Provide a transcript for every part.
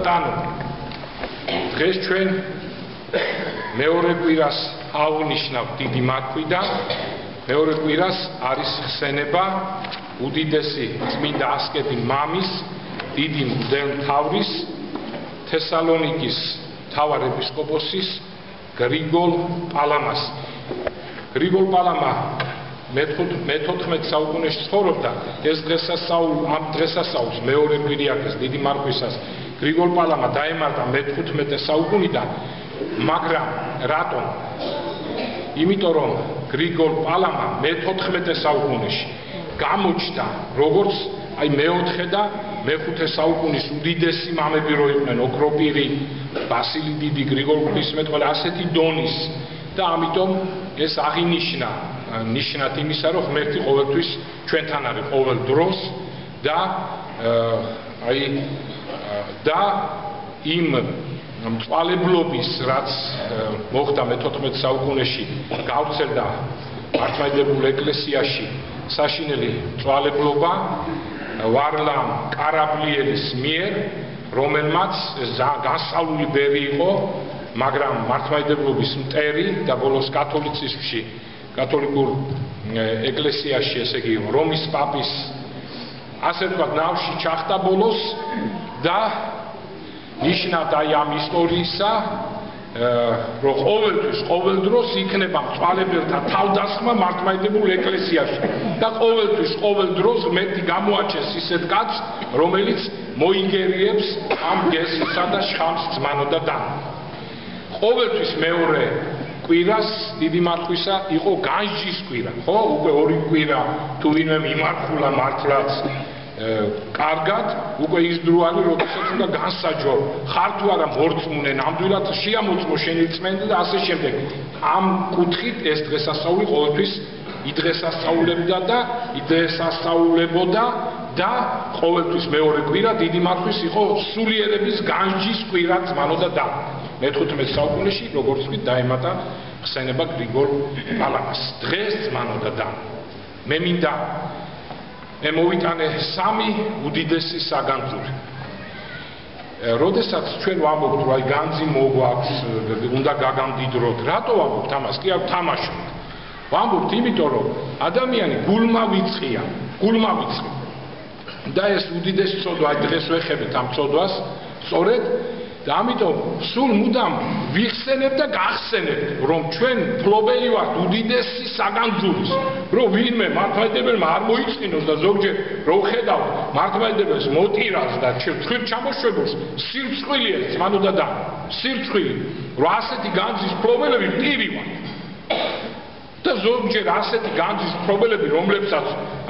ანუ დღეს ჩვენ მეორე კვირას აღნიშნავ დიდი მართვიდან მეორე კვირას არის ხსენება უდიდესი წმინდა ასკეტი მამის დიდი მღვდელმთავრის თესალონიკის მთავარ ეპისკოპოსის გრიგოლ პალამას. გრიგოლ პალამა მე-14 საუკუნეში ცხოვრობდა. ეს ამ დღესასწაულს მეორე კვირი აქვს დიდი მარხვისას. გრიგოლ პალამა დაემართა მე-15 საუკუნიდან, მაგრამ რატომ? იმიტომ რომ გრიგოლ პალამა მე-14 საუკუნეში გამოჩნდა როგორც მე-4 და მე-5 საუკუნის უდიდესი მამები რო იყვნენ ოქროპირი, ბასილი დიდი, გრიგოლ ღვთისმეტყველი ასეთი დონის და ამიტომ ეს აღინიშნა ნიშნად იმისა, რომ ღმერთი ყოველთვის ჩვენთან არის ყოველ დროს და იმ მწვალებლობის, რაც მოხდა მე-14 საუკუნეში, გავრცელდა მართლმადიდებულ ეკლესიაში საშინელი მწვალებლობა ვარლამ კარაბლიელის მიერ, რომელმაც განსწავლული ბერი იყო, მაგრამ მართლმადიდებლობის მტერი და ბოლოს კათოლიციზმში, კათოლიკურ ეკლესიაში, ესე იგი რომის პაპის ასე ვთქვათ ნავში ჩახტა ბოლოს და ნიშნად ამ ისტორიისა რომ ყოველ დროს იქნება მწვალებელთა თავდასხმა მართლმადიდებულ ეკლესიაში და ყოველ დროს ღმერთი გამოაჩენს ისეთ კაცს, რომელიც მოიგერიებს ამ გესსა და შხამს ძმანო და დანო. ყოველთვის მეორე კვირას დიდი მარხვისა იყო განჯის კვირა, ხო? უკვე ორი კვირა თუ ვინმე მიმართულა მართლაც კარგად, უკვე ის დრო არის, როდესაც უნდა განსაჯო, ხარ თუ არა მორწმუნე, ნამდვილად შეამოწმო შენი რწმენა და ასე შემდეგ. ამ კუთხით ეს დღესასწაული ყოველთვის იდღესასწაულებდა და იდღესასწაულებოდა და ყოველთვის მეორე კვირა დიდი მარხვის იყო სულიერების განჯის კვირა ძმანო და დანო. მე-15 საუკუნეში, როგორც ვთქვით, დაემატა ხსენება გრიგოლ პალამას. დღეს ძმანო და დანო. მე მინდა მოვიტანე სამი უდიდესი საგანძური. როდესაც ჩვენ ვამბობთ, რომ განძი მოგვაქვს, უნდა გაგამდიდროთ, რატო ვამბობთ ამას? კი არ თამაშობთ. ვამბობთ იმიტომ, რომ ადამიანი გულმა ვიწყია, და ეს უდიდესი ცოდვა, დღეს ვეხებით ამ ცოდვას, სწორედ და ამიტომ სულ მუდამ ვიხსენებ და გახსენებ, რომ ჩვენ ფლობელი ვართ უდიდესი საგანძურის, რომ ვინმე მართლმადიდებელმა არ მოიწყინოს და ზოგჯერ რო ხედავ მართლმადიდებელს მოტირას და ცხვირ ჩამოშვებულს, სირცხვილია ძმანო და დანო, სირცხვილი, რომ ასეთი განძის ფლობელები პირი ვართ. და ზოგჯერ ასეთი განძის ფლობელები, რომლებსაც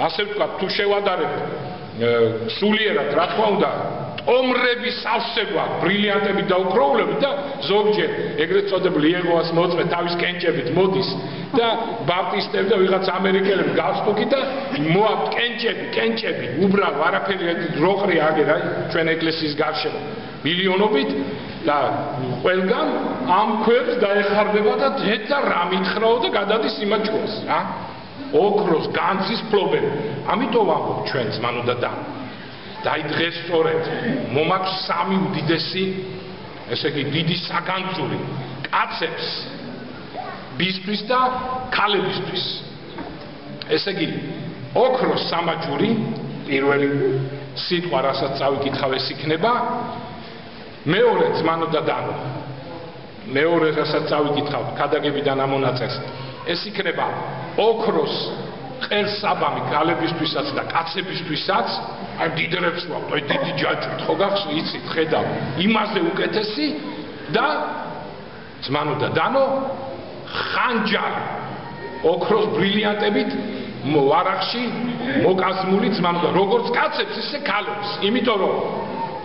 ასე ვთქვათ, თუ შევადარებთ სულიერად, რა თქმა უნდა, ტომრების სავსე გვაქვს, ბრილიანტებით და უკროულებით და ზოგჯერ ეგრეთ წოდებული იეhovას მოწმე თავის კენჭებით მოდის და ბაპტისტები და ვიღაც ამერიკელები გავსტუქით და მოაქვთ კენჭები, უბრალო არაფერი დროყრი აგერა ჩვენ ეკლესიის გარშემო მილიონობით და ყველგან ამ ქვებს დაეხარდება და დედა რა მითხრაო და გადადის იმაჩქოს, რა? ოქროს განძის ფლობელი. ამიტომ ვამბობ ჩვენ ძმანო და დანო. და დღეს სწორედ მომაქვს სამი უდიდესი, ესე იგი დიდი საგანძური კაცებს ბისთვის და ქალებისთვის. ესე იგი ოქროს სამაჯური, პირველი სიტყვა, რასაც წავიკითხავ, ეს იქნება მეორე ძმანო და დანო. მეორე რასაც წავიკითხავ, ქადაგებიდან ამონაწეს, ეს იქნება ოქროს ყელსაბამი ქალებისთვისაც და კაცებისთვისაც, აი დიდრებს ვაქვთ, აი დიდი ჯაჭვით, ხო გახსოვთ, იცით, ხედავ, იმაზე უკეთესი და ძმანო და დანო ხანჯალი, ოქროს ბრილიანტებით ვარახში მოკაზმული ძმანო და როგორც კაცებს, ისე ქალებს, იმიტომ რომ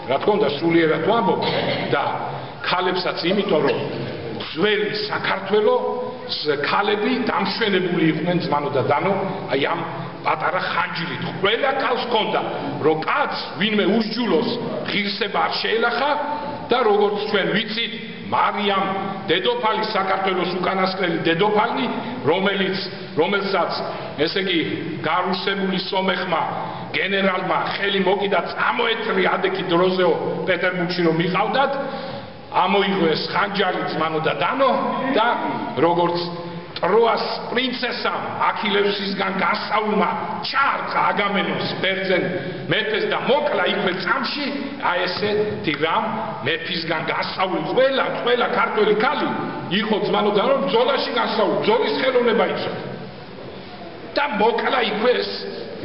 რა თქმა უნდა სულიერად ვამბობ და ქალებსაც იმიტომ რომ ძველი საქართველოს ქალები დამშვენებული იყვნენ ძმანო და დანო აი ამ პატარა ხანჯლით. ყველა ქალს ჰქონდა რომ კაცს ვინმე უსჯულოს ღირსება არ შეელახა და როგორც ჩვენ ვიცით მარიამ დედოფალი საქართველოს უკანასკნელი დედოფალი რომელსაც ესე იგი გარუსებული სომეხმა გენერალმა ხელი მოკიდა წამოეთრი ადექი დროზეო პეტერბურგში რომ მიყავდათ ამოიღო ეს ხანჯალი ძმანო და დანო და როგორც ტროას პრინცესამ აქილევსისგან გასაულმა ჩარხა აგამემნონის ბერძენ მეფეს და მოკლა იქვე წამში აი ესეთი რამ მეფისგან გასაული ყველა ქართველი ქალი იყო ძმანო და რომ ბრძოლაში გასაული ბრძოლის ხელოვნება იცოდა და მოკლა იქვე ეს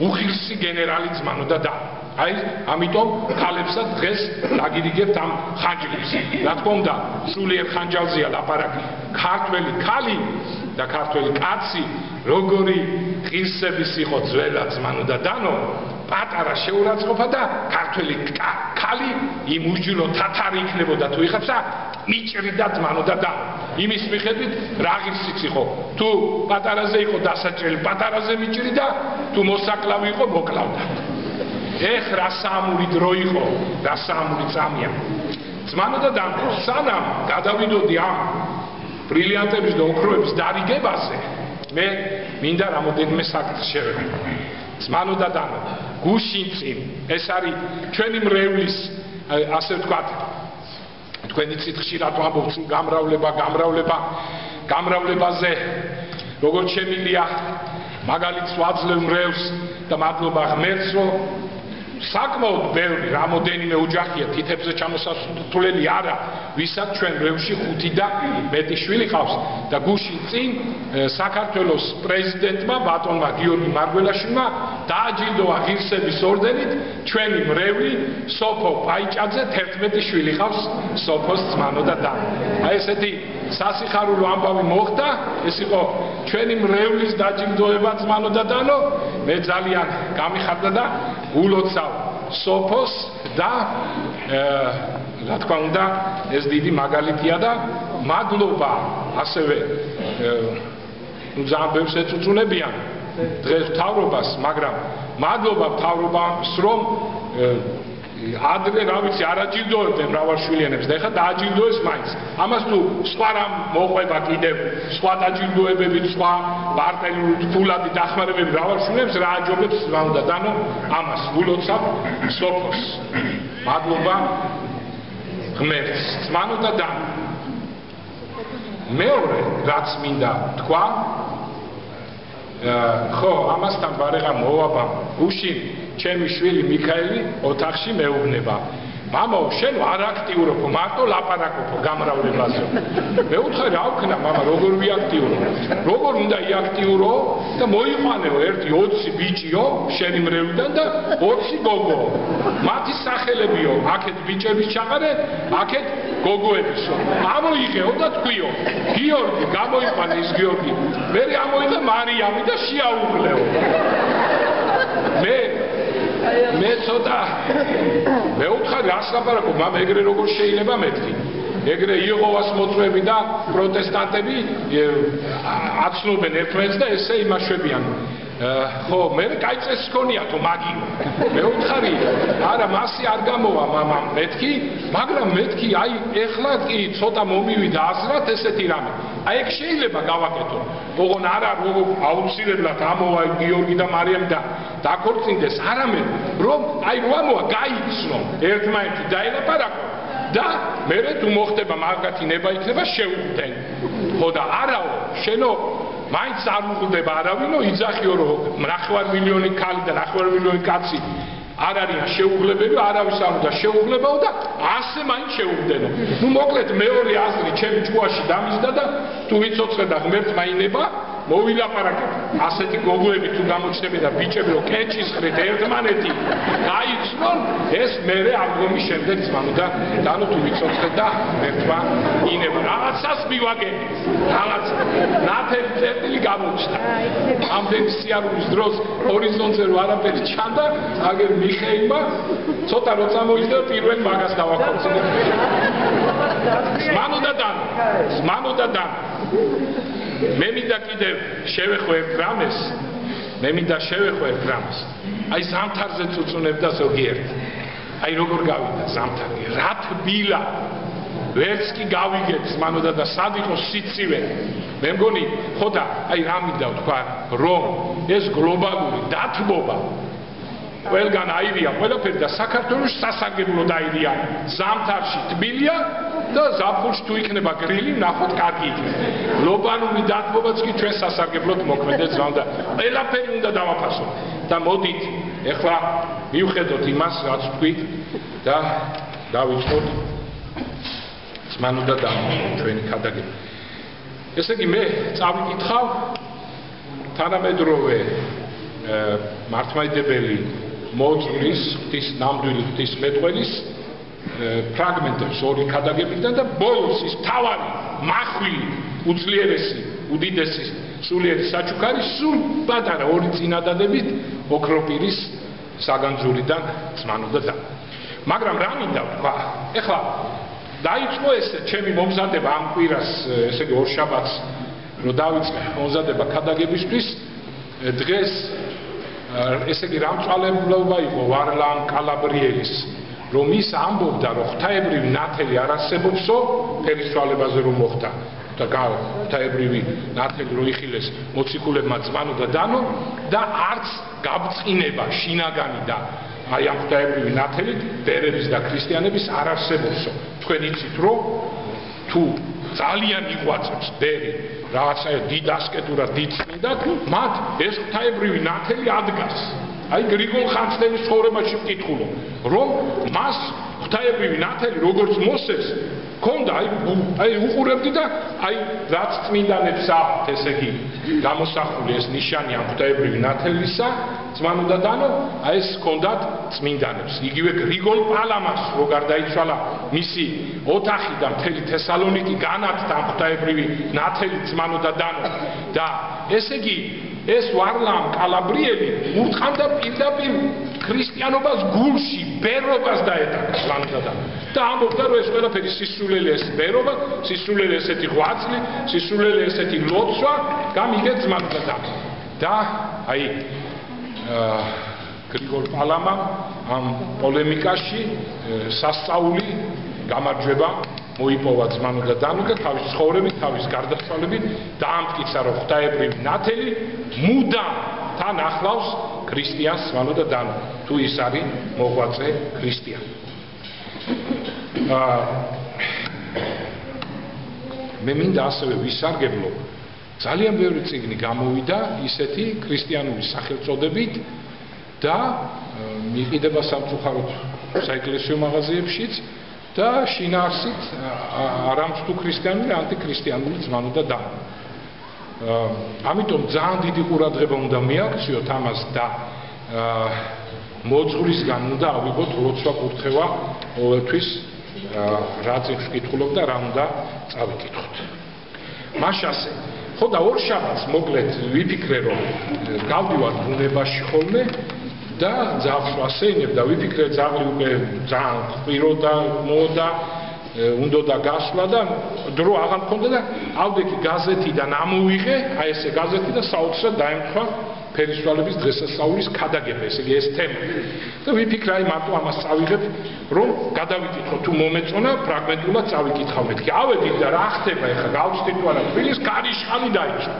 უხილსი გენერალი ძმანო და და აი ამიტომ ქალებსაც დღეს დაგირიგებთ ამ ხანჯლებს რა თქმა უნდა სულიერ ხანჯალზეა ლაპარაკი ქართველი ქალი და ქართველი კაცი როგორი ღირსების იყო ძველად ძმანო და დანო პატარა შეურაცხყოფა და ქართველი ქალი იმ უჯილო თათარი იქნებოდა თუ იხებსა მიჭრიდა ძმანო და დანო იმის მიხედვით რა ღირსიც იყო თუ პატარაზე იყო დასაჭრელი პატარაზე მიჭრიდა თუ მოსაკლავი იყო მოკლავდა ეხ რა საამური დრო იყო რა საამური წამია ძმანო და დანო სანამ გადავიდოდი ამ ბრილიანტების და ოქროების დარიგებაზე მე მინდა რამოდენიმე საკითხს შევეხო ძმანო და დანო გუშინ წინ ეს არის ჩვენი მრევლის ასე ვთქვათ თქვენი წითხში რატო ამბობთ გამრავლებაზე როგორც შემილია მაგალითს ვაძლევ მრევლს და მადლობა ღმერთს რომ საკმაოდ ბევრი რამოდენიმე ოჯახია თითებზე ჩამოსასვლელი არა ვისაც ჩვენ მრევლში 5 და მეტი შვილი ყავს და გუშინ წინ საქართველოს პრეზიდენტმა ბატონმა გიორგი მარგველაშვილმა დააჯილდოვა ღირსების ორდენით ჩვენი მრევლი სოფო პაიჭაძე 11 შვილი ყავს სოფოს ძმანო და და აი ესეთი სასიხარულო ამბავი მოხდა ეს იყო ჩვენი მრევლის დაჯილდოება ძმანო და დანო მე ძალიან გამიხარდა და ულოცავ სოფოს და რა თქმა უნდა ეს დიდი მაგალითია და მადლობა ასევე ძალიან ბევრს ეწუწუნებიან დღეს მთავრობას მაგრამ მადლობა მთავრობას რომ ადრე რა ვიცი არაჯილდოებდნენ მრავალშვილიანებს და ეხლა დააჯილდოეს მაინც ამას თუ სხვა რამ მოყვება კიდევ სხვა დაჯილდოებებით სხვა პარტიული ფულადი დახმარებები მრავალშვილიანებს რა აჯობებს ძმანო და დანო ამას ულოცავ სოფოს მადლობა ღმერთს ძმანო და დანო მეორე რაც მინდა თქვა ხო ამასთან ბარეხა მოვაბამ გუშინ ჩემი შვილი მიქაელი ოთახში მეუბნება მამაო შენ არ აქტიურობ მარტო ლაპარაკობ გამრავლებაზე მე უთხარი რა ვქნა მამა როგორ ვიაქტიურო როგორ უნდა იაქტიურო და მოიყვანეო ერთი 20 ბიჭიო შენი მრევლიდან და 20 გოგო მათი სახელებიო აქეთ ბიჭების ჩაყარე აქეთ გოგოებისო ამოიღეო და თქვიო გიორგი გამოიყვანე ის გიორგი მე ამოიღე მარიამი და შეაუღლეო მე ცოტა მე უთხარი რას ლაპარაკობ მამ ეგრე როგორ შეიძლება მეთქი ეგრე იეჰოვას მოწვევი და პროტესტანტები აცნობენ ერთმანეთს და ესე იმაშვებიან ხო მე კაი წესი ქონიათო მაგიო მე უთხარი არა მასი არ გამოვა მამამ მეთქი მაგრამ მეთქი აი ეხლა კი ცოტა მომივიდა აზრად ესეთი რამე აი ეგ შეიძლება გავაკეთო ოღონ არა როგორ აუცილებლად ამოვა გიორგი და მარიამი და დაქორწინდეს არამედ რომ აი რამოა გაიცნო ერთმანეთი დაელაპარაკო და მე თუ მოხდება მაგათი ნება იქნება შეუღდნენ ხო და არაო შენო მაინც არ უღლდება არავინო იძახიო რომ 9 მილიონი ქალი და 9 მილიონი კაცი არ არიან შეუღლებები არავის არ უნდა შეუღლებაო და ასე მაინც შეუღდენო ნუ მოკლედ მეორე აზრი ჩემი ჭუაში დამიზდა და თუ ვიცოცხლე და ღმერთმა ინება მოვილაპარაკებ ასეთი გოგოები თუ გამოჩნდება და ბიჭები რომ კენჭის ხრით ერთმანეთი გაიცნონ ეს მერე აღდგომის შემდეგ ძმანო და დანო თუ ვიცოცხლე და ღმერთმა ინება რაღაცას მივაგები რაღაც ნათელი წერტილი გამოჩნდა ამდენი სიარულის დროს ჰორიზონტზე რო არაფერი ჩანდა აგერ მიხეილმა ცოტა რო წამოიჭდა პირველ მაგას დავაქორწინე ძმანო და დანო მე მინდა კიდევ შევეხო ერთ რამეს აი ზამთარზე წუწუნებდა ზოგიერთ აი როგორ გავიდა ზამთარი რა თბილა ვერც კი გავიგეთ ძმანო და სად იყო სიცივე მე მგონი ხო და აი რა მინდა ვთქვა რომ ეს გლობალური დათბობა ყველგან აირია ყველაფერი და საქართველოს სასარგებლო დაირია ზამთარში თბილია და ზაფხულში თუ იქნება გრილი ნახოთ კარგი იქნება ლობანური დათმობაც კი ჩვენ სასარგებლოდ მოქმედებს და ყველაფერი უნდა დავაფასოთ და მოდით ეხლა მივხედოთ იმას რაც თქვით და დავიწყოთ ძმანუდა ჩვენი ქადაგება ესე იგი მე წავიკითხავ თანამედროვე მართლმადიდებელი მოძღვრის ღვთის ნამდვილი ღვთისმეტყველის ფრაგმენტებს ორი ქადაგებიდან და ბოლოს ის თავარი მახვილი უძლიერესი უდიდესი სულიერი საჩუქარი სულ პატარა ორი წინადადებით ოქროპირის საგანძურიდან ძმანუდა და მაგრამ რა მინდა ვთქვა ეხლა დაიწყო ესე ჩემი მომზადება ამ კვირას ესე იგი ორშაბათს რომ დავიწყე მომზადება ქადაგებისთვის დღეს ესე იგი რამწვალებლობა იყო ვარლამ კალაბრიელის რომ ის ამბობდა რომ ღვთაებრივი ნათელი არ არსებობსო ფერისცვალებაზე რომ მოხდა და ღვთაებრივი ნათელი რო იხილეს მოციქულებმა ძმანუდა დანო და არც გაბწყინება შინაგანი და აი ამ ღვთაებრივი ნათელით ბერების და ქრისტიანების არ არსებობსო თქვენ იცით რომ თუ ძალიან იყვაწებს ბერი რაღაცა დიდ ასკეტურად დიდ წმინდად მათ ეს ღვთაებრივი ნათელი ადგას აი გრიგოლ ხანძთელის ცხოვრებაში ვკითხულობ რომ მას ღვთაებრივი ნათელი როგორც მოსეს ქონდა აი უყურებდი და აი რაც წმინდანებს აქვთ ესე იგი გამოსახული ეს ნიშანი ამ ღვთაებრივი ნათელისა ძმანუდა დანო აი ეს ქონდათ წმინდანებს იგივე გრიგოლ პალამას რო გარდაიცვალა მისი ოთახი და მთელი თესალონიკი განათდა ამ ღვთაებრივი ნათელი ძმანუდა დანო და ესე იგი ეს ვარლამ კალაბრიელი ურტყამდა პირდაპირ ქრისტიანობას გულში ბერობას დაეტანა ძმანუდა დანო და ამბობდა რომ ეს ყველაფერი სისულელი ეს ბერობა სისულელი ესეთი ღვაწლი სისულელი ესეთი ლოცვა გამიგეთ ძმანუდა დანო და აი გრიგოლ პალამა ამ პოლემიკაში სასწაული გამარჯვება მოიპოვა ძმანუდა დანო და თავის ცხოვრებით, თავის გარდაცვალებით დაამტკიცა რომ ღვთაებრივი ნათელი მუდამ თან ახლავს ქრისტიანს ძმანუდა დანო თუ ის არის მოღვაწე ქრისტიანი. მე მინდა ასევე ვისარგებლო ძალიან ბევრი წიგნი გამოვიდა ისეთი ქრისტიანული სახელწოდებით და მიყიდება სამწუხაროდ საეკლესიო მაღაზიებშიც და შინაარსით არამც თუ ქრისტიანული ანტიქრისტიანული ძმანუდა დანო. ამიტომ ძალიან დიდი ყურადღება უნდა მიაქციოთ ამას და მოძღვრისგან უნდა ავიღოთ ლოცვა კურთხევა ყოველთვის რა წიგნს ვკითხულობ და რა უნდა წავიკითხოთ. მაშასე ხო და ორშაბათს მოკლედ ვიფიქრე რომ გავდივარ ბუნებაში ხოლმე და ძაღლს ვასეინებ და ვიფიქრე ძაღლი უკვე ძალიან ყვირო და მოდა უნდა და გასვლა და დრო აღარ მქონდა და ავდექი გაზეთიდან ამოვიღე აი ესე გაზეთი და საოცრად დაემთხვა ფერისცვალების დღესასწაულის ქადაგება ესე იგი ეს თემა და ვიფიქრე აი მარტო ამას წავიღებ რომ გადავიკითხო თუ მომეწონა ფრაგმენტულად წავიკითხავ მეთქი ავედით და რა ხდება ეხლა გავწვდით თუ არა თბილის კარიშხალი დაიწყო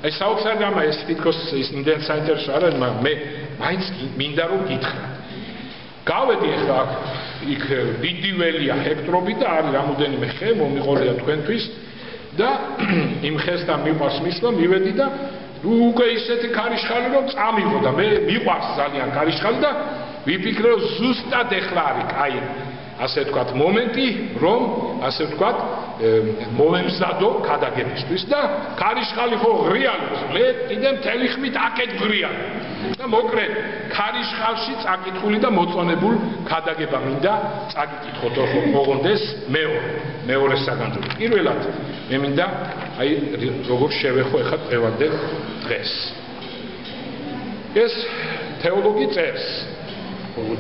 აი საოცრად ამა ეს თითქოს ის იმდენ საინტერესო არა მე მაინც მინდა რომ გითხრა გავედი ეხლა იქ დიდი ველია ჰექტრობი და არის რამოდენიმე ხე მომიყოლია თქვენთვის და იმ ხესთან მიყვარს მისვლა მივედი და უკვე ისეთი კარიშხალი რომ წამიღო და მე მიყვარს ძალიან კარიშხალი და ვიფიქრე რომ ზუსტად ეხლა არის კაი ასე ვთქვათ მომენტი რომ ასე ვთქვათ მომემზადო ქადაგებისთვის და კარიშხალი ხო ღრიალობს მე კიდე მთელი ხმით აკეთ ღრიალი და მოკლედ ქარიშხალში წაკითხული და მოწონებულ ქადაგება მინდა წაკითხოთ ოღონდეს მეორე საგანძური პირველად მე მინდა აი როგორ შევეხო ეხლა დღევანდელ დღეს ეს თეოლოგი წერს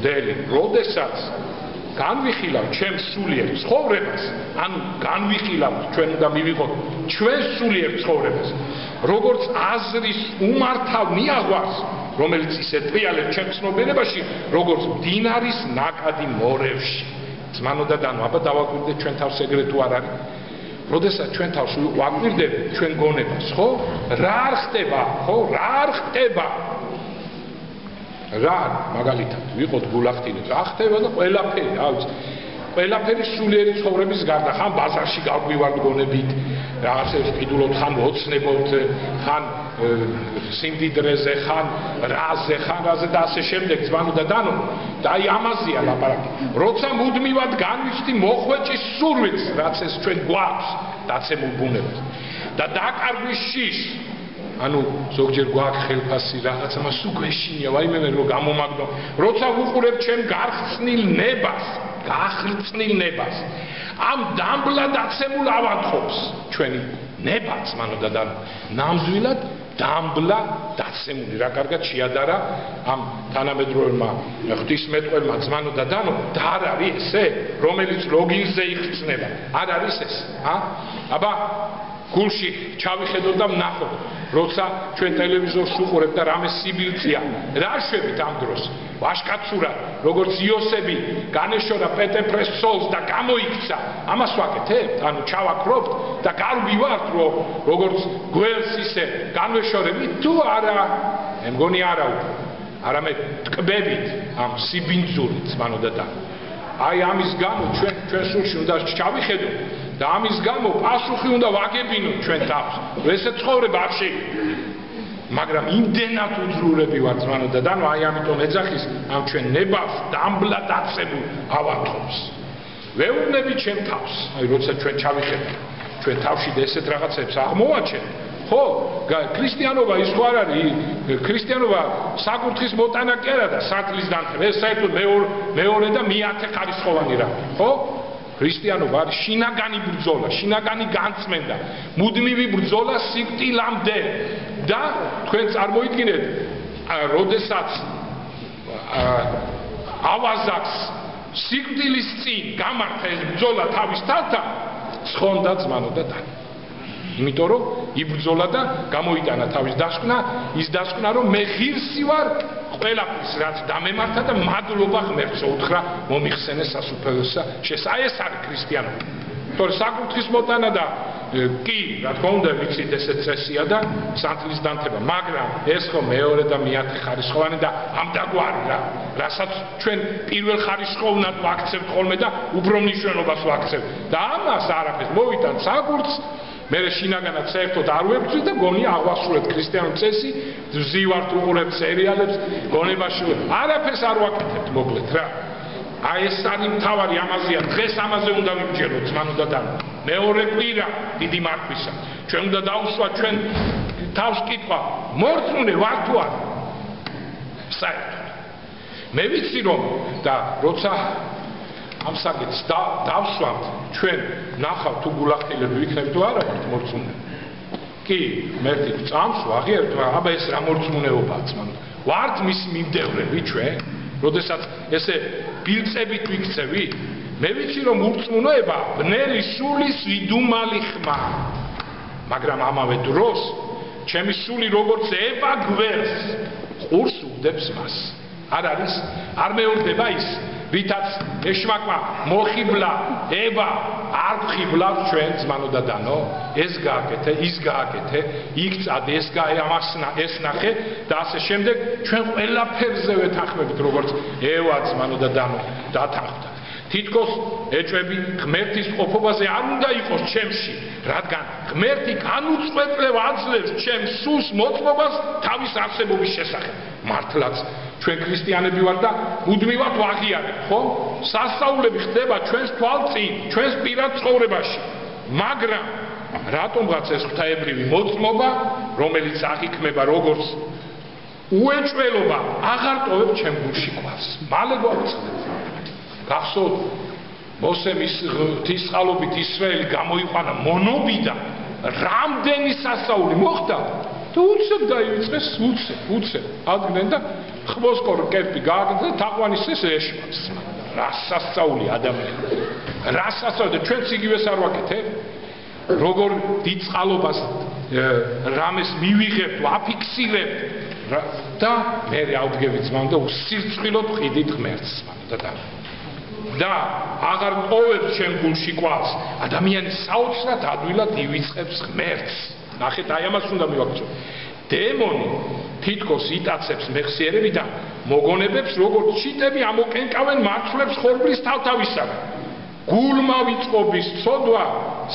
დელი როდესაც განვიხილავ ჩემს სულიერ ცხოვრებას ანუ განვიხილავ ჩვენ უნდა მივიღოთ ჩვენ სულიერ ცხოვრებას როგორც აზრის უმართავ ნიაღვარს რომელიც ისე ტრიალებს ჩემს ცნობიერებაში როგორც მდინარის ნაკადი მორევში ძმანუდა დანო აბა დავაკვირდეთ ჩვენ თავს ეგრე თუ არ არის როდესაც ჩვენ თავს ვაკვირდებით ჩვენ გონებას ხო რა არ ხდება ხო რა არ ხდება რა მაგალითად ვიყოთ გულახდინებს ახტება და ყველაფერი რა ვიცი ყველაფერი სულიერი ცხოვრების გარდა ხან ბაზარში გავგვივართ გონებით რაღაცებს ყიდულობთ ხან ოცნებობთ ხან სიმდიდრეზე ხან რაზე და ასე შემდეგ ძმანო და დანო და აი ამაზეა ლაპარაკი როცა მუდმივად განვიცდი მოხვეჭის სურვილს რაც ეს ჩვენ გვაქვს დაცემულ ბუნებას და დაკარგვის შიშს ანუ ზოგჯერ გვაქვს ხელფასი რაღაცა მას უგვეშინია ვაიმე მე რომ გამომაგდო როცა ვუყურებ ჩემ გარხცნილ ნებას ამ დამბლა დაცემულ ავადმყოფს ჩვენი ნებაც მანო და ნამზვილად დამბლა დაცემული რა კარგად შეადარა ამ თანამედროვეებმა ღვთისმეტყველმა ძმანო და დანო და არ არის ესე რომელიც ლოგინზე იხსნება არ არის ეს აბა გულში ჩავიხედოთ და ვნახოთ როცა ჩვენ ტელევიზორს ვუყურებთ და რამე სიბილწეა რა შვებით ამ დროს ვაშკაცურად როგორც იოსები განეშორა პეტეფრეს ცოლს და გამოიქცა ამას ვაკეთებთ ანუ ჩავაქრობთ და გარვივართ რომ როგორც გველს ისე განვეშორებით თუ არა მე მგონი არა უკვე არამედ ტკბებით ამ სიბინძურით მანო და აი ამის გამო ჩვენ სულში უნდა ჩავიხედოთ და ამის გამო პასუხი უნდა ვაგებინოთ ჩვენ თავს ესე ცხოვრება არ შეიძლება მაგრამ იმდენად უძრულები ვართ მანო და დანო აი ამიტომ ეძახის ამ ჩვენ ნებას დამბლა დაცემულ ავადმყოფს ვეუბნები ჩემ თავს აი როცა ჩვენ ჩავიხედავ ჩვენ თავში და ესეთ რაღაცებს აღმოვაჩენთ ხო ქრისტიანობა ის ხო არ არის ქრისტიანობა საკურთხის მოტანა კი არა და სათლის დამტება ეს საერთოდ მეორე და მეათე ხარისხოვანი რა ხო ქრისტიანობა არის შინაგანი ბრძოლა შინაგანი განწმენდა მუდმივი ბრძოლა სიკვდილამდე და თქვენ წარმოიდგინეთ როდესაც ავაზაკს სიკვდილის წინ გამართა ეს ბრძოლა თავის თავთან ცხონდა ძმანო და დანო იმიტომ რომ იბრძოლა და გამოიტანა თავის დასკვნა ის დასკვნა რომ მე ღირსი ვარ ყველაფრის რაც დამემართა და მადლობა ღმერთს უთხრა მომიხსენე სასუფეველსა აი ეს არის ქრისტიანობა თორე საკურთხის მოტანა და კი რა თქმა უნდა ვიცით ესეც წესია და სანთლის დამტება მაგრამ ეს ხო მეორე და მეათე ხარისხოვანი და ამ დაგვარი რა რასაც ჩვენ პირველ ხარისხოვნად ვაქცევთ ხოლმე და უფრო მნიშვნელობას ვაქცევთ და ამას არაფერს მოვიტან საკურთხს მე შინაგანად საერთოდ არ ვებრძვი და გონი აღვასრულეთ ქრისტიანულ წესი ვზივართ უყურებთ სერიალებს გონებაში არაფერს არ ვაკეთებთ მოკლედ რა აი ეს არის მთავარი ამაზეა დღეს ამაზე უნდა ვიბჯეროთ ძმანო და დანო მეორე კვირა დიდი მარხვისა ჩვენ უნდა დავუსვათ ჩვენ თავს კითხვა მორწმუნე ვარ თუ არა საერთოდ მე ვიცი რომ და როცა ამ საკითხს დავსვამთ ჩვენ ნახავთ თუ გულახდილები ვიქნებით თუ არა ვართ მორწმუნე კი მერტი წამს ვაღიარებთ მაგრამ აბა ეს რა მორწმუნეობაა ძმანო ვართ მისი მიმდევრები ჩვენ როდესაც ესე ბილწებით ვიქცევი მე ვიცი რომ ურწმუნოება ბნელი სულის ვიდუმალი ხმა მაგრამ ამავე დროს ჩემი სული როგორც ება გვერს ყურს უგდებს მას არ არის არ მეორდება ის ვითაც ეშმაკმა მოხიბლა ება არ ხიბლავს ჩვენ ძმანო და დანო ეს გააკეთე ის გააკეთე იქ წადე ეს ამასნა ეს ნახე და ასე შემდეგ ჩვენ ყველაფერზე ვეთანხმებით როგორც ევა ძმანო და დანო დათანხმდა თითქოს ეჭვები ღმერთის ყოფობაზე არ უნდა იყოს ჩემში რადგან ღმერთი განუწყვეტლივ აძლევს ჩემს სულს მოწმობას თავის არსებობის შესახებ მართლაც ჩვენ ქრისტიანები ვართ და მუდმივად ვაღიარებთ ხო სასწაულები ხდება ჩვენს თვალწინ ჩვენს პირად ცხოვრებაში მაგრამ რატომღაც ეს ღვთაებრივი მოწმობა რომელიც აღიქმება როგორც უეჭველობა აღარ ტოვებ ჩემ გულში ყვავს მალე გვაუწყდეთ გახსოვთ მოსემ ის ღვთისწყალობით ისრაელი გამოიყვანა მონობიდან რამდენი სასწაული მოხდა თუ უცებ დაივიწყეს უცებ ადგნენ და ხმოსკორ კერპი გააგზა თაყვანის ეს ეშმაკს რა სასწაული ადამიანი რა სასწაული ჩვენც იგივეს არ ვაკეთებ როგორ დიდ წყალობას რამეს მივიღებთ ვაფიქსირებთ და მე ავდგებით ძმამ და უსირწყვილოდ ვყიდით ღმერთს და აღარ მოვებს ჩემ გულში ყვავს ადამიანი საოცრად ადვილად ივიწყებს ღმერთს ნახეთ აი ამას უნდა მივაქცევ დემონი თითქოს იტაცებს მეხსიერებიდან მოგონებებს როგორც ჩიტები ამოკენკავენ მარცვლებს ხორბლის თავთავისაგან გულმა ვიწყობის ცოდვა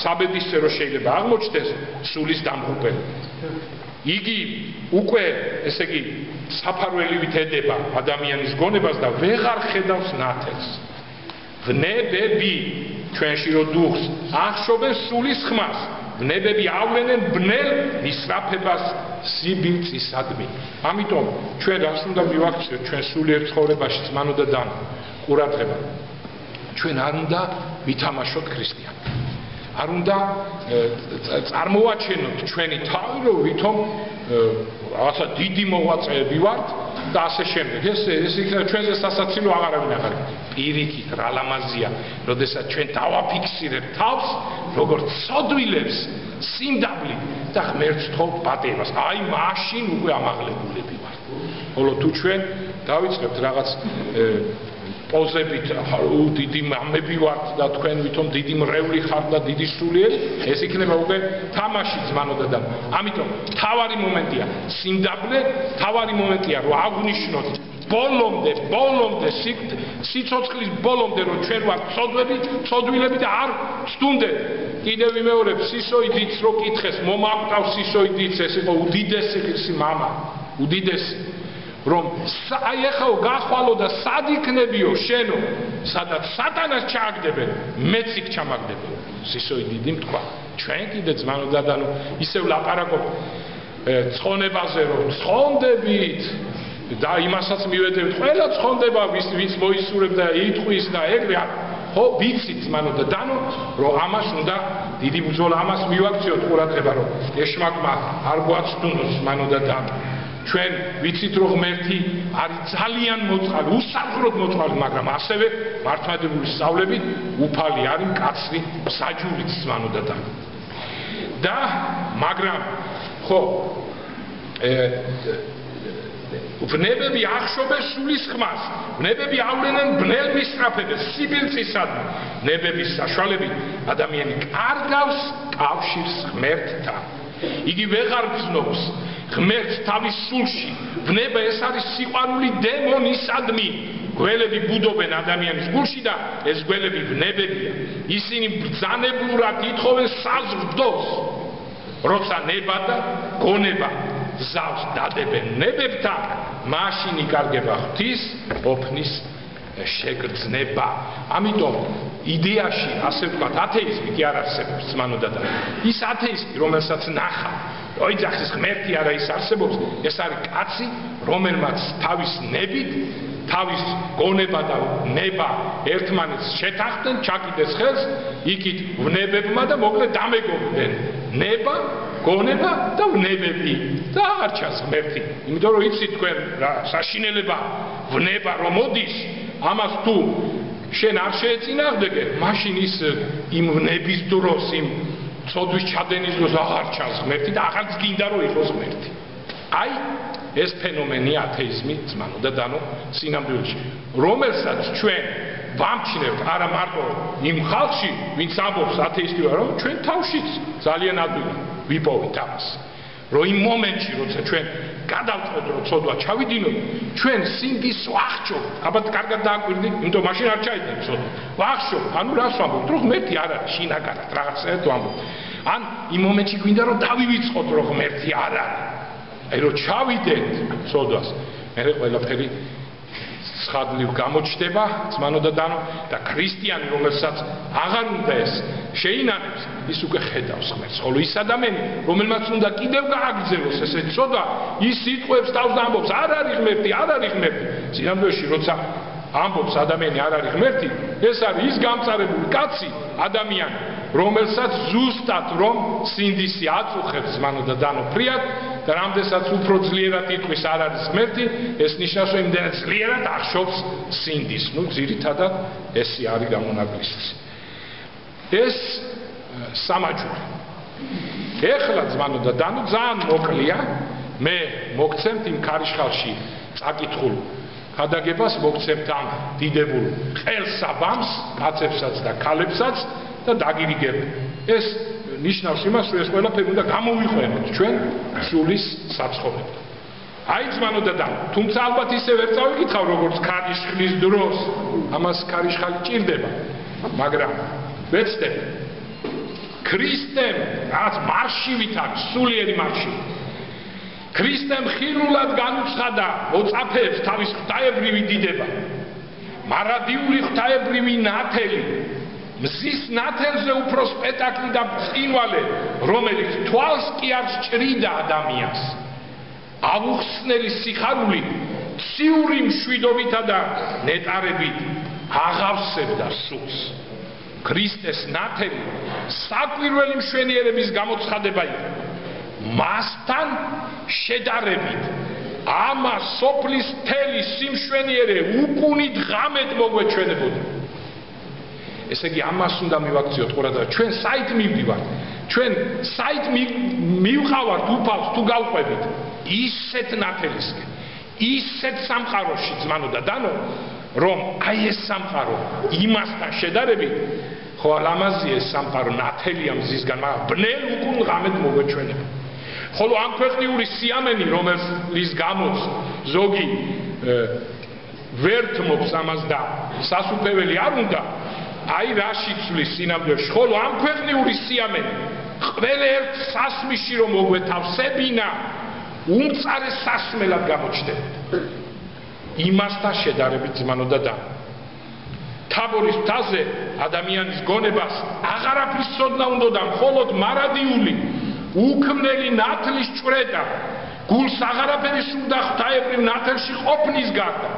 საბედისწერო შეიძლება აღმოჩნდეს სულის დამღუპელი იგი უკვე ესე იგი საფარველივით ედება ადამიანის გონებას და ვეღარ ხედავს ნათელს ვნებები ჩვენში რო დუხს ახშობენ სულის ხმას ვნებები ავლენენ ბნელ მისრაფებას სიბილწისადმი ამიტომ ჩვენ რას უნდა მივაქციოთ ჩვენ სულიერ ცხოვრებაში ძმანო და დანო ყურადღება ჩვენ არ უნდა ვითამაშოთ ქრისტიანი არ უნდა წარმოვაჩენოთ ჩვენი თავი რომ ვითომ რაღაცა დიდი მოღვაწეები ვართ და ასე შემდეგ ეს იქნება ჩვენზე სასაცილო აღარავინ აღარ პირიქით რა ლამაზია როდესაც ჩვენ დავაფიქსირებთ თავს როგორც სოდვილებს სიმდაბლე და ღმერთს თხოვთ პატევას აი მაშინ უკვე ამაღლებულები ვართ ხოლო თუ ჩვენ დავიწყებთ რაღაც პოზებით დიდი მამები ვართ და თქვენ ვითომ დიდი მრევლი ხართ და დიდი სულიერი ეს იქნება უკვე თამაში ძმანო და დანო ამიტომ თავარი მომენტია სიმდაბლე თავარი მომენტია რომ აღვნიშნოთ ბოლომდე სიცოცხლის ბოლომდე რომ ჩვენ ვართ ცოდვილები და არ ვსტუნდეთ კიდევ ვიმეორებ სისოიდიც რო კითხეს მომაკვდავს სისოიდიც ეს იყო უდიდესი მამა უდიდესი რომ აი ახლა გახვალო და სად იქნებიო შენო სადაც სატანას ჩააგდებენ მეც იქ ჩამაგდებენ სისოიდი თქვა ჩვენ კიდე ძმანო და დანო ისევ ლაპარაკობ ცხონებაზე რომ ცხონდებით და იმასაც მივედევთ ყველა ცხონდება ვინც მოისურვებდა იტყვის და ეგრე ხო ვიცით ძმანო და დანო რომ ამას უნდა დიდი ბრძოლა ამას მივაქციოთ ყურადღება რომ ეშმაკმა არ გვაცდუნოს ძმანო და დანო ჩვენ ვიცით რომ ღმერთი არის ძალიან მოწყალე, უსამხროდ მოწყალე, მაგრამ ასევე მართლმადიდებლური სწავლებით უფალი არის კაცრი საჯულით ძმანო და დანო. და მაგრამ ხო ვნებები ახშობენ სულის ხმას, ვნებები ავლენენ ბნელ მისწრაფებას, სიბილწისადმი, ვნებების საშუალებით ადამიანი კარგავს კავშირს ღმერთთან. იგი ვეღარ გრძნობს ღმერთს თავის სულში, ვნება ეს არის სიყვარული დემონისადმი. გველები ბუდობენ ადამიანის გულში და ეს გველები ვნებებია. ისინი ბრძანებლურად ითხოვენ საზრდოს. როცა ნება და გონება ზავს დადებენ ნებებთან, მაშინ იკარგება ღვთის ოფნის შეგრძნება. ამიტომ იდეაში ასე ვთქვათ, ათეიზმი კი არ არსებობს ძმანო და დანო. ის ათეიზმი, რომელსაც ნახავ, ოიძახის ღმერთი არა ის არსებობს, ეს არის კაცი, რომელმაც თავის ნებით, თავის გონება და ნება ერთმანეთს შეთანხმდნენ, ჩაკიდეს ხელს, იქით ვნებებმა და მოკლედ დამეგობრდნენ. ნება, გონება და ვნებები და აღარ ჩანს ღმერთი. იმიტომ რომ იცით თქვენ რა საშინელება ვნება რომ მოდის, ამას თუ შენ არ შეეწინააღმდეგე, მაშინ ის იმ ვნების დროს, იმ ცოდვის ჩადენის დროს აღარ ჩანს ღმერთი და აღარც გინდა რომ იყოს ღმერთი. აი ეს ფენომენია ათეიზმი ძმანო და დანო სინამდვილეში, რომელსაც ჩვენ ვამჩნევთ არა მარტო იმ ხალხში, ვინც ამბობს ათეისტი ვარ, რომ ჩვენ თავშიც ძალიან ადვილი ვიპოვით ამას. რომ იმ მომენტში, როცა ჩვენ გადავწყვეტ რომ ცოდვა ჩავიდინოთ, ჩვენ სინდის ვახშობთ. აბა კარგად დააკვირდი, იმიტომ მაშინ არ ჩაიდინე ცოდვა. ვახშობთ, ანუ რას ვამბობთ, რომ ღმერთი არ არის, შინაგანად რაღაცა ვამბობთ. ან იმ მომენტში გვინდა რომ დავივიწყოთ, რომ ღმერთი არ არის. აი რომ ჩავიდეთ ცოდვას, მე ყველაფერი ცხადლივ გამოჩნდება ძმანო და დანო და ქრისტიანი რომელსაც აღარ უნდა ეს შეინანებს ის უკვე ხედავს ღმერთს ხოლო ის ადამიანი რომელმაც უნდა კიდევ გააგრძელოს ესე ცოდვა ის სიტყვებს თავს ამბობს არ არის ღმერთი არ არის ღმერთი სინამდვილეში როცა ამბობს ადამიანი არ არის ღმერთი ეს არის ის გამწარებული კაცი ადამიანი რომელსაც ზუსტად რომ სინდისი აწუხებს ძმანო და დანო ფრიად და რამდენსაც უფრო ძლიერად იტყვის არ არის ღმერთი ეს ნიშნავს რომ იმდენად ძლიერად ახშობს სინდის ნუ ძირითადად ესე არის გამონაკლისი ეს სამაჯური ეხლა ძმანო და დანო ძალიან მოკლია მე მოგცემთ იმ ქარიშხალში წაკითხულ გადაგებას მოგცემთ ამ დიდებულ ყელსაბამს კაცებსაც და ქალებსაც და დაგირიგებ ეს ნიშნავს იმას რომ ეს ყველაფერი უნდა გამოვიყვანოთ ჩვენ სულის საცხობებთან აი ძმანო და თუმცა ალბათ ისე ვერ წავიკითხავ როგორც ქარიშხლის დროს ამას ქარიშხალი ჭირდება მაგრამ ვეცდებ ქრისტემ რაც მარშივით აქვს სულიერი მარშივი ქრისტემ ხილულად განუცხადა მოწაფეებს თავის ღვთაებრივი დიდება მარადიული ღვთაებრივი ნათელი მზის ნათელზე უფრო სპექტაკლი და ბრწყინვალე რომელიც თვალს კი არ სჭრიდა ადამიანს აუხსნელი სიხარული ციური მშვიდობითა და ნეტარებით აღავსებდა სულს ქრისტეს ნათელი საკვირველი მშვენიერების გამოცხადება იყო მასთან შედარებით ამას სოფლის მთელი სიმშვენიერე უკუნით ღამედ მოგვეჩვენებოდა ესე იგი ამას უნდა მივაქციოთ ყურადღება ჩვენ საით მივდივართ ჩვენ საით მივყავართ უფალს თუ გავყვებით ისეთ ნათელისკენ ისეთ სამყაროში ძმანო და დანო რომ აი ეს სამყარო იმასთან შედარებით ხო ლამაზია ეს სამყარო ნათელია მზისგან მაგრამ ბნელ უკուն ღამედ მოგვეჩვენება ხოლო ამ ქვეყნიური სიამენი რომელის გამოც ზოგი ვერთმობს ამას და სასუფეველი არ უნდა აი რაში ცვლის სინამდვილეში ხოლო ამ ქვეყნიური სიამენი ყველა ერთ სასმისში რომ მოგვეთავსებინა უმწარეს სასმელად გამოჩნდებოდა იმასთან შედარებით ძმანო და და თაბორის მთაზე ადამიანის გონებას აღარაფრის ცოდნა უნდა მხოლოდ მარადიული უქმნელი ნათლის ჭვრეტა გულს აღარაფერი სურდა ღვთაებრივ ნათელში ყოფნის გარდა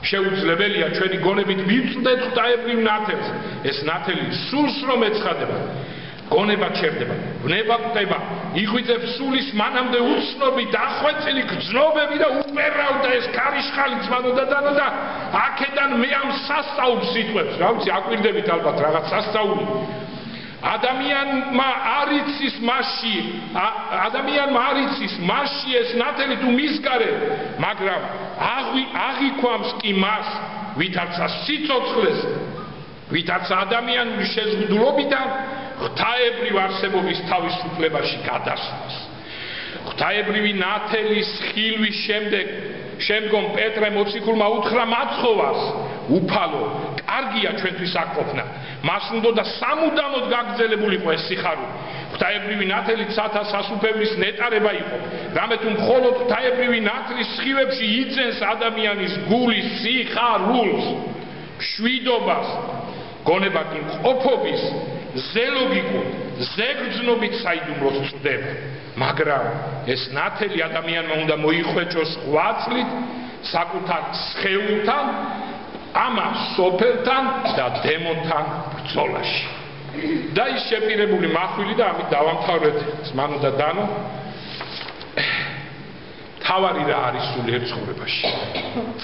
შეუძლებელია ჩვენი გონებით მივწვდეთ ღვთაებრივ ნათელს ეს ნათელი სულს რომ ეცხადება გონება ჩერდება ვნება კვდება იღვიძებს სულის მანამდე უცნობი დახვეწილი გრძნობები და უპერავდა ეს ქარიშხალი ძმანო და დანო და აქედან მე ამ სასწაულს სიტყვებს რა ვიცი აკვირდებით ალბათ რაღაც სასწაული ადამიანმა არიცის მასში ეს ნათელი თუ მისგარე მაგრამ აღიქვამს კი მას ვითარცა სიცოცხლეს ვითარცა ადამიანური შეზღუდულობიდან ღვთაებრივ არსებობის თავისუფლებაში გადასვლას ღვთაებრივი ნათელის ხილვის შემდგომ პეტრე მოციქულმა უთხრა მაცხოვარს უფალო კარგია ჩვენთვის აქ ყოფნა მას უნდა სამუდამოდ გაგრძელებულიყო ეს სიხარული ღვთაებრივი ნათელი ცათა სასუფეველის ნეტარება იყო რამე თუ მხოლოდ ღვთაებრივი ნათლის სხივებში იძენს ადამიანის გულის სიხარულს მშვიდობას გონება კი მყოფობის ზელოგიკურ ზეგრძნობით საიდუმლოს წვდება მაგრამ ეს ნათელი ადამიანმა უნდა მოიხვეჭოს ღვაწლით საკუთარ სხეულთან ამას სოფელთან და დემონთან ბრძოლაში და ის შეპირებული მახვილი და ამით დავამთავრეთ ძმანო და დანო თავარი რა არის სულიერ ცხოვრებაში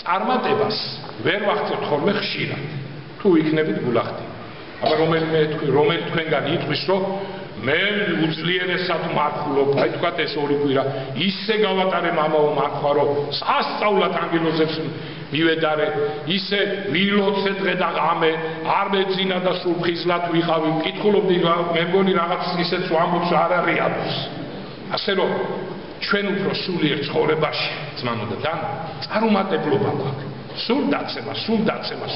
წარმატებას ვერ ვახცევთ ხოლმე ხშირად თუ იქნებით გულახდი აბა რომელი თქვენგან იტყვის რომ მე უძლიერესად მარხულობ აი თქვათ ეს ორი კვირა ისე გავატარე მამაო მარხვა რომ სასწაულად ანგელოზებს მივედარე ისე ვილოცე დღე და ღამე არ მეძინა და სულ ხიზლად ვიყავი მკითხულობდი მე მგონი რაღაც ისეც ვამბობს არ არის აბოს ასე რომ ჩვენ უფრო სულიერ ცხოვრებაში ძმანო და დანო წარუმატებლობა გვაქვს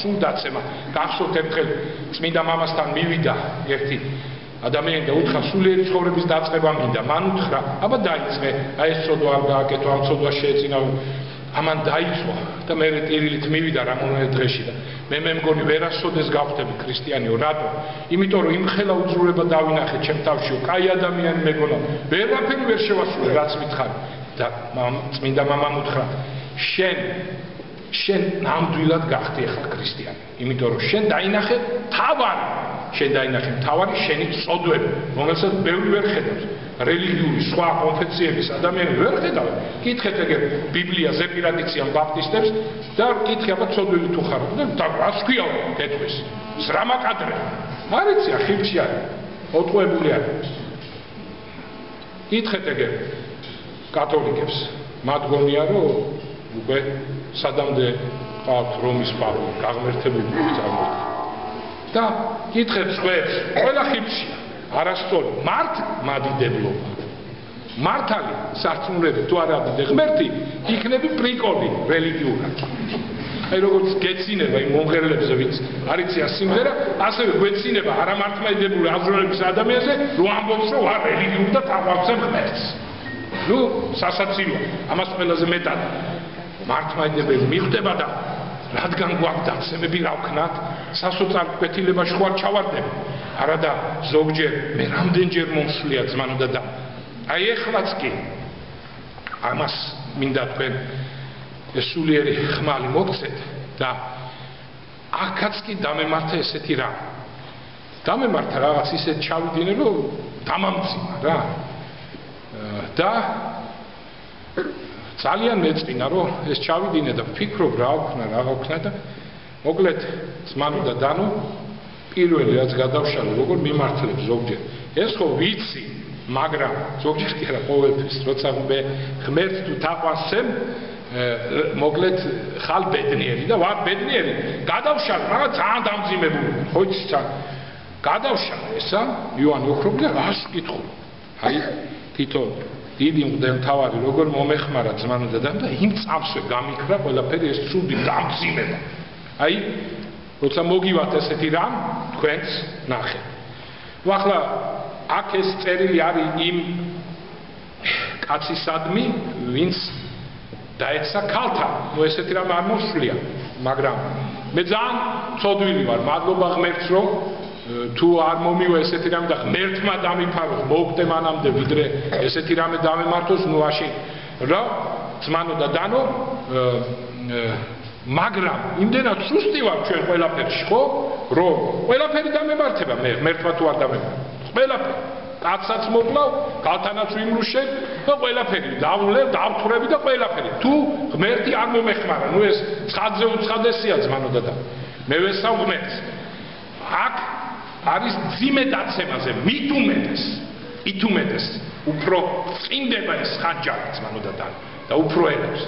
სულ დაცემა გახსოვთ ერთხელ წმინდა მამასთან მივიდა ერთი ადამიანი და უთხრა სულიერი ცხოვრების დაწყება მინდა მან უთხრა აბა დაიწყე აი ეს ცოდვა არ გააკეთო ამ ცოდვა შეეწინა ამან დაიწყო და მე ტირილით მივიდა რამოდენიმე დღეში და მე მგონი ვერასოდეს გავხდები ქრისტიანიო რატო იმიტომ რომ იმხელა უძრურება დავინახე ჩემ თავშიო კაი ადამიანი მეგონა ვერაფერი ვერ შევასრულე რაც მითხარი და წმინდა მამამ უთხრა შენ ნამდვილად გახდი ახლა ქრისტიანი იმიტომ რომ შენ დაინახე თავარი შენი წოდვები რომელსაც ბევრი ვერ ხედავს რელიგიური სხვა კონფესიების ადამიანები ვერ ხედავენ კითხეთ ეგ ბიბლიაზე პირადიციან ბაპტისტებს და კითხე აბა წოდველი თუ ხარ და რას ქვია კითხვის ზრამაკადრე არიცი ხილში არის ოტყუებული არის კითხეთ ეგ კათოლიკებს მათ გონია რომ უკვე სადამდე ყავთ რომის პაპი გაღმერთებული წარმოდგა და კითხებს ხვებს ყველა ხილშია არასწორი მარტ მადიდებლობა მართალი სარწმუნოები თუ არა დიდ ღმერთი იქნები პრიკოლი რელიგიურად აი როგორც გეცინება იმ მომღერლებზე ვინც არ იციან სიმღერა ასევე გვეცინება არამართლმადიდებლური აზროვნების ადამიანზე რომ ამბობს რომ არ რელიგიურ და თავავსებ ღმერთს ნუ სასაცილოა ამას ყველაზე მეტად მართლმადიდებელი მიხვდება და რადგან გვაქვს დაცემები რა ვქნათ სასოწარკვეთილებაში ხوار ჩავარდები არადა ზოგჯერ მე რამდენჯერ მომსვლია ძმანოდა და აი ეხლაც კი ამას მინდა თქვენ სულიერი ხმალი მოგცეთ და აქაც კი დამემართა ესეთი რა დამემართა რაღაც ისეთ ჩავიდინე რომ დამამძიმა რა და ძალიან მეწინა რომ ეს ჩავიდინე და ვფიქრობ რა ვქნა და მოკლედ ძმანო და დანო პირველი რაც გადავშალე როგორ მიმართლებს ზოგჯერ ეს ხო ვიცი მაგრამ ზოგჯერ კი არა ყოველთვის როცა მე ღმერთს თუ თაყვანსემ მოკლედ ხალ ბედნიერი და ვარ ბედნიერი გადავშალე მაგრამ ძალიან დამძიმებული ხო იცი გადავშალე ესა იოანე ოქრობი და რას კითხო აი თვითონ დიდი მღვდელმთავარი როგორ მომეხმარა ძმანოდა და იმ წამსვე გამიქრა ყველაფერი ეს ცუდი დამძიმება აი როცა მოგივათ ესეთი რამ თქვენს ნახე ახლა აქ ეს წერილი არის იმ კაცისადმი ვინც დაეცა ქალთან ნუ ესეთი რამ არ მოსვლია მაგრამ მე ძალიან ცოდვილი ვარ მადლობა ღმერთს რომ თუ არ მომივა ესეთი რამე და ღმერთმა დამიფაროს მოვკვდე მანამდე ვიდრე ესეთი რამე დამემართოს ნუ აში რა ძმანო და დანო მაგრამ იმდენად სუსტი ვარ ჩვენ ყველაფერში ხო რომ ყველაფერი დამემართება მე ღმერთმა თუ არ დამემართა ყველაფერი კაცსაც მოკლავ კალთანაც ვიმრუშებ და ყველაფერი დავვლევ დავთვრები და ყველაფერი თუ ღმერთი არ მომეხმარა ნუ ეს ცხადზე უცხადესია ძმანო და დანო მე ვესწავ ღმერთს აქ არის ძიმე დაცემაზე მით უმეტეს უფრო წინდება ეს ხანჯალი ძმანო და დანო და უფრო ელებს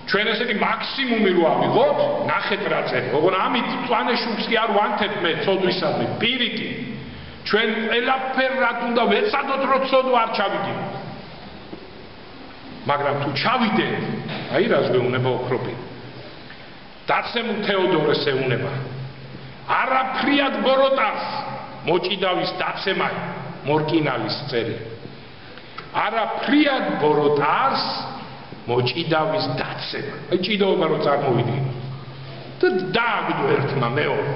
ჩვენ ესეთი მაქსიმუმი რო ავიღოთ ნახეთ რა წერია როგორ ამით წვანეშუბს კი არ ვანთებ მე ცოდვისადმი პირიქით ჩვენ ყველაფერად უნდა ვეცადოთ რომ ცოდვა არ ჩავიდეთ მაგრამ თუ ჩავიდეთ აი რას გვეუბნება ოქრობი დაცემულ თეოდორეს ეუბნება არაფრიად ბოროტას მოჭიდავის დაცემა მორკინალის წერია არაფრიად ბოროტას მოჭიდავის დაცემა აი ჭიდაობა რო წარმოვიდგინო და დააგდო ერთმა მეორე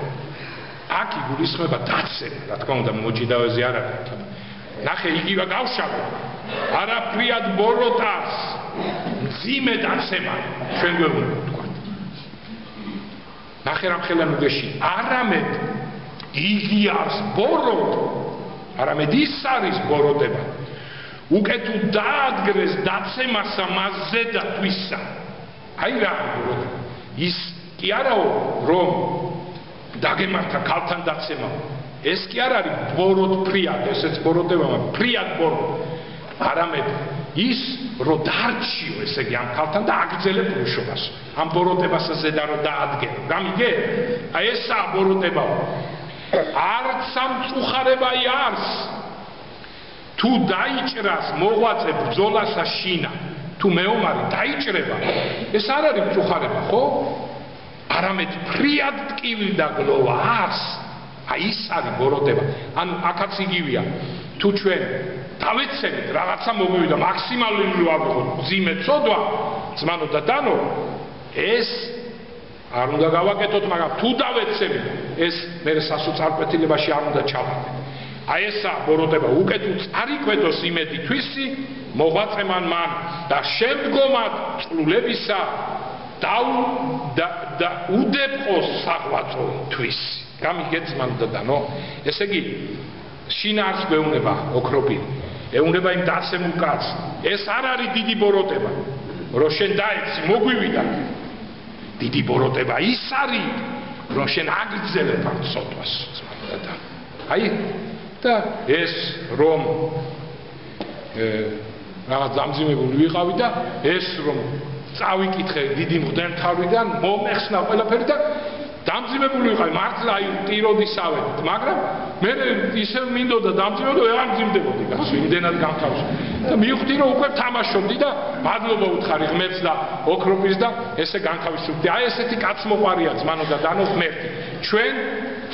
აქ იგულისხმება დაცემა რა თქმა უნდა მოჭიდავეზე არ არის ნახე იგივე გავშალო არაფრიად ბოროტას მძიმე დაცემა ჩვენ გვეუბნება თქვა ნახე რამ ხელანუგეში არამედ იგი არის ბოროტ არამედ ის არის ბოროტება უკეთ თუ დაადგრეს დაცემასა მასზე და თვისა აი რა ბოროტება ის კი არაო რომ დაგემართა ქალთან დაცემა ეს კი არ არის ბოროტ ფრიად ესეც ბოროტება ფრიად ბოროტ არამედ ის რო დარჩიო ესე იგი ამ ქალთან და აგრძელებ მუშობას ამ ბოროტებასა ზედა რო დაადგენ გამიგე აი ესაა ბოროტება არც სამწუხარება იარს თუ დაიჭრას მოღვაწე ბრძოლასა შინა თუ მეომარი დაიჭრება ეს არ არის მწუხარება ხო არამედ ფრიად ტკივილი და გლოვა არს აი ის არის ბოროტება ანუ აქაც იგივეა თუ ჩვენ დავეცემით რაღაცა მომივიდა მაქსიმალური რო ავიღოთ მძიმე ცოდვა ძმანო და დანო ეს არ უნდა გავაკეთოთ მაგრამ თუ დავეცემით ეს მე სასოწარკვეთილებაში არ უნდა ჩავარდეთ აი ესა ბოროტება უკეთ წარიკვეთოს იმედი თვისი მოღვაწემან მან და შემდგომად წყლულებისა და უდეპყოს საღვაწო თვისი გამიგეთ ძმანო და დანო ესე იგი შინაარს გვეუბნება ოქრობი ეუბნება იმ დაცემულ კაცს ეს არ არის დიდი ბოროტება რომ შენ დაეცი მოგვივიდა დიდი ბოროტება ის არის რომ შენ აგრძელებ ამ ცოდვას ძმანო და დანო აი და ეს რომ რაღაც დამძიმებული ვიყავი და ეს რომ წავიკითხე დიდი მღვდელმთავრიდან მომეხსნა ყველაფერი და დამძიმებული ვიყავი მართლა აი ტიროდისავე, მაგრამ მე ისევ მინდოდა დამძიმებოდა ვეღარ მძიმდებოდი გასვ იმდენად გამთავში. და მივხვდი რომ უკვე თამაშობდი და მადლობა უთხარი ღმერთს და ოქროპის და ესე განთავისუფლდი. აი ესეთი კაცმოყარია ძმანო და დანო ღმერთი. ჩვენ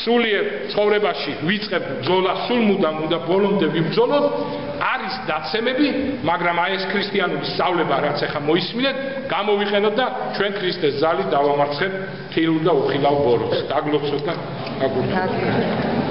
სულიერ ცხოვრებაში ვიწყებთ ბრძოლას, სულ მუდამ უნდა ბოლომდე ვიბრძოლოთ. არის დაცემები, მაგრამ აი ეს ქრისტიანული სწავლება რაც ახლა მოისმინეთ, გამოვიყენოთ და ჩვენ ქრისტეს ძალით დავამარცხებთ ხილულ და უხილავ ბოროტს. დაგლოცოთ და აგურთ.